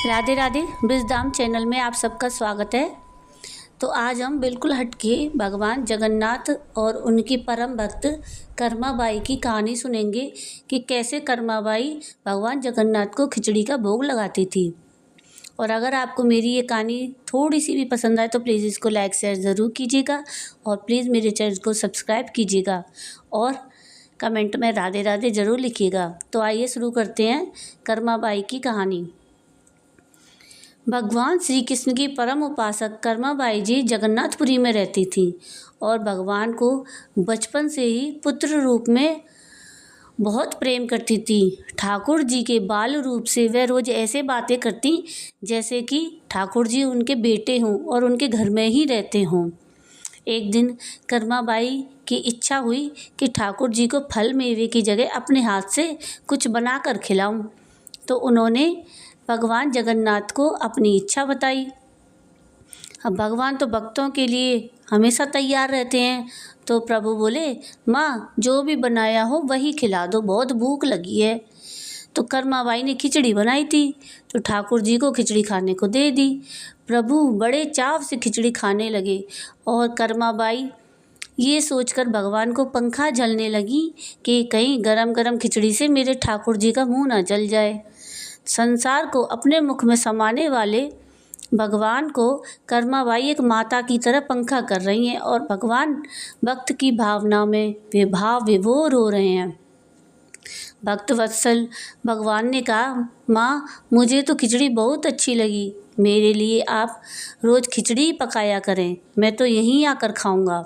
Radhe Radhe ब्रिजधाम channel में आप सबका स्वागत है। तो आज हम बिल्कुल हटके भगवान जगन्नाथ और उनकी परम भक्त कर्माबाई की कहानी सुनेंगे कि कैसे कर्माबाई भगवान जगन्नाथ को खिचड़ी का भोग लगाती थी। और अगर आपको मेरी ये कहानी थोड़ी सी भी पसंद आए तो प्लीज़ इसको लाइक शेयर ज़रूर कीजिएगा और प्लीज़ मेरे चैनल को सब्सक्राइब कीजिएगा और कमेंट में राधे राधे ज़रूर लिखिएगा। तो आइए शुरू करते हैं कर्माबाई की कहानी। भगवान श्री कृष्ण की परम उपासक कर्माबाई जी जगन्नाथपुरी में रहती थीं और भगवान को बचपन से ही पुत्र रूप में बहुत प्रेम करती थी। ठाकुर जी के बाल रूप से वह रोज़ ऐसे बातें करती जैसे कि ठाकुर जी उनके बेटे हों और उनके घर में ही रहते हों। एक दिन कर्माबाई की इच्छा हुई कि ठाकुर जी को फल मेवे की जगह अपने हाथ से कुछ बना कर खिलाऊं। तो उन्होंने भगवान जगन्नाथ को अपनी इच्छा बताई। अब भगवान तो भक्तों के लिए हमेशा तैयार रहते हैं। तो प्रभु बोले, माँ जो भी बनाया हो वही खिला दो, बहुत भूख लगी है। तो कर्माबाई ने खिचड़ी बनाई थी तो ठाकुर जी को खिचड़ी खाने को दे दी। प्रभु बड़े चाव से खिचड़ी खाने लगे और कर्माबाई ये सोचकर भगवान को पंखा झलने लगी कि कहीं गरम गरम खिचड़ी से मेरे ठाकुर जी का मुंह ना जल जाए। संसार को अपने मुख में समाने वाले भगवान को कर्माबाई एक माता की तरह पंखा कर रही हैं और भगवान भक्त की भावना में विभोर हो रहे हैं। भक्त वत्सल भगवान ने कहा, माँ मुझे तो खिचड़ी बहुत अच्छी लगी, मेरे लिए आप रोज़ खिचड़ी पकाया करें, मैं तो यहीं आकर खाऊंगा।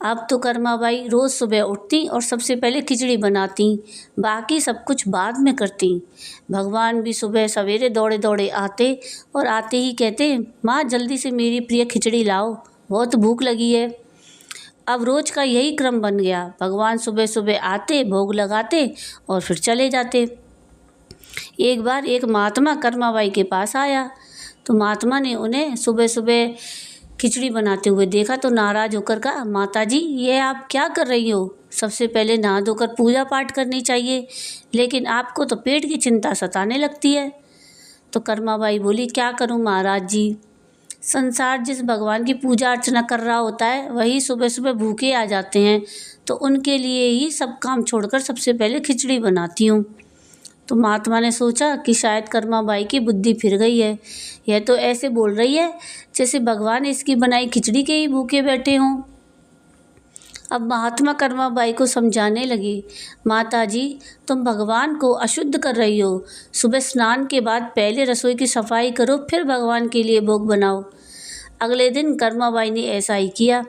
अब तो कर्माबाई रोज़ सुबह उठती और सबसे पहले खिचड़ी बनाती, बाकी सब कुछ बाद में करती। भगवान भी सुबह सवेरे दौड़े दौड़े आते और आते ही कहते, माँ जल्दी से मेरी प्रिय खिचड़ी लाओ, बहुत भूख लगी है। अब रोज़ का यही क्रम बन गया। भगवान सुबह सुबह आते, भोग लगाते और फिर चले जाते। एक बार एक महात्मा कर्माबाई के पास आया तो महात्मा ने उन्हें सुबह सुबह खिचड़ी बनाते हुए देखा तो नाराज़ होकर कहा, माता जी ये आप क्या कर रही हो? सबसे पहले नहा धोकर पूजा पाठ करनी चाहिए, लेकिन आपको तो पेट की चिंता सताने लगती है। तो कर्माबाई बोली, क्या करूं महाराज जी, संसार जिस भगवान की पूजा अर्चना कर रहा होता है वही सुबह सुबह भूखे आ जाते हैं, तो उनके लिए ही सब काम छोड़कर सबसे पहले खिचड़ी बनाती हूँ। तो महात्मा ने सोचा कि शायद कर्माबाई की बुद्धि फिर गई है, यह तो ऐसे बोल रही है जैसे भगवान इसकी बनाई खिचड़ी के ही भूखे बैठे हों। अब महात्मा कर्माबाई को समझाने लगी, माता जी तुम भगवान को अशुद्ध कर रही हो, सुबह स्नान के बाद पहले रसोई की सफाई करो फिर भगवान के लिए भोग बनाओ। अगले दिन कर्माबाई ने ऐसा ही किया।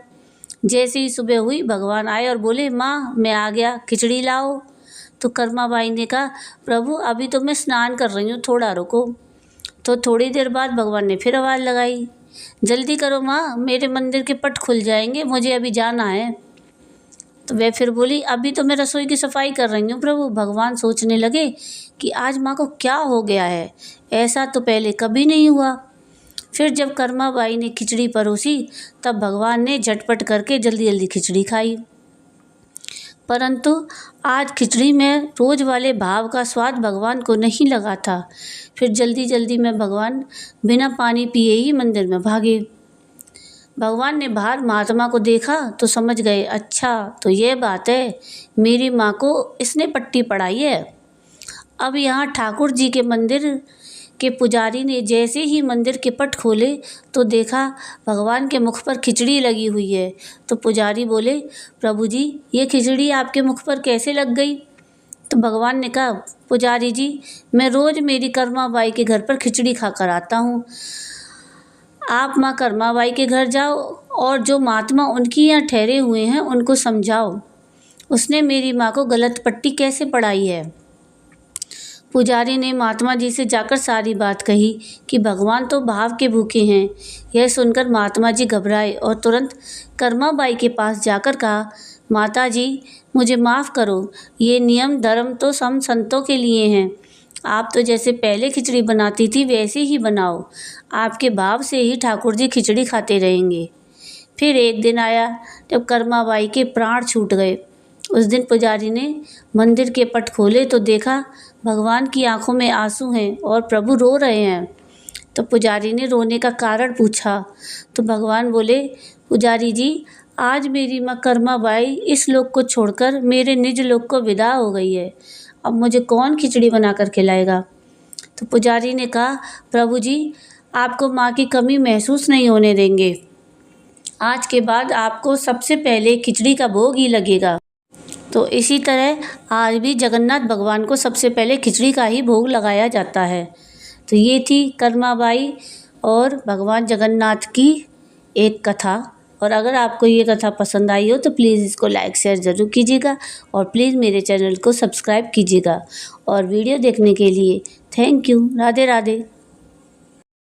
जैसे ही सुबह हुई भगवान आए और बोले, माँ मैं आ गया, खिचड़ी लाओ। तो कर्माबाई ने कहा, प्रभु अभी तो मैं स्नान कर रही हूँ, थोड़ा रुको। तो थोड़ी देर बाद भगवान ने फिर आवाज़ लगाई, जल्दी करो माँ, मेरे मंदिर के पट खुल जाएंगे, मुझे अभी जाना है। तो वह फिर बोली, अभी तो मैं रसोई की सफाई कर रही हूँ प्रभु। भगवान सोचने लगे कि आज माँ को क्या हो गया है, ऐसा तो पहले कभी नहीं हुआ। फिर जब कर्माबाई ने खिचड़ी परोसी तब भगवान ने झटपट करके जल्दी जल्दी खिचड़ी खाई, परंतु आज खिचड़ी में रोज़ वाले भाव का स्वाद भगवान को नहीं लगा था। फिर जल्दी जल्दी में भगवान बिना पानी पिए ही मंदिर में भागे। भगवान ने बाहर महात्मा को देखा तो समझ गए, अच्छा तो ये बात है, मेरी माँ को इसने पट्टी पढ़ाई है। अब यहाँ ठाकुर जी के मंदिर के पुजारी ने जैसे ही मंदिर के पट खोले तो देखा भगवान के मुख पर खिचड़ी लगी हुई है। तो पुजारी बोले, प्रभु जी ये खिचड़ी आपके मुख पर कैसे लग गई? तो भगवान ने कहा, पुजारी जी मैं रोज़ मेरी कर्माबाई के घर पर खिचड़ी खा कर आता हूँ, आप माँ कर्माबाई के घर जाओ और जो महात्मा उनकी यहाँ ठहरे हुए हैं उनको समझाओ, उसने मेरी माँ को गलत पट्टी कैसे पढ़ाई है। पुजारी ने महात्मा जी से जाकर सारी बात कही कि भगवान तो भाव के भूखे हैं। यह सुनकर महात्मा जी घबराए और तुरंत कर्माबाई के पास जाकर कहा, माता जी मुझे माफ़ करो, ये नियम धर्म तो हम संतों के लिए हैं, आप तो जैसे पहले खिचड़ी बनाती थी वैसे ही बनाओ, आपके भाव से ही ठाकुर जी खिचड़ी खाते रहेंगे। फिर एक दिन आया जब कर्माबाई के प्राण छूट गए। उस दिन पुजारी ने मंदिर के पट खोले तो देखा भगवान की आंखों में आंसू हैं और प्रभु रो रहे हैं। तो पुजारी ने रोने का कारण पूछा। तो भगवान बोले, पुजारी जी, आज मेरी माँ कर्मा बाई इस लोक को छोड़कर मेरे निज लोक को विदा हो गई है। अब मुझे कौन खिचड़ी बनाकर खिलाएगा। तो पुजारी ने कहा, प्रभु जी, आपको माँ की कमी महसूस नहीं होने देंगे। आज के बाद आपको सबसे पहले खिचड़ी का भोग ही लगेगा। तो इसी तरह आज भी जगन्नाथ भगवान को सबसे पहले खिचड़ी का ही भोग लगाया जाता है। तो ये थी कर्माबाई और भगवान जगन्नाथ की एक कथा। और अगर आपको ये कथा पसंद आई हो तो प्लीज़ इसको लाइक शेयर ज़रूर कीजिएगा और प्लीज़ मेरे चैनल को सब्सक्राइब कीजिएगा। और वीडियो देखने के लिए थैंक यू। राधे राधे।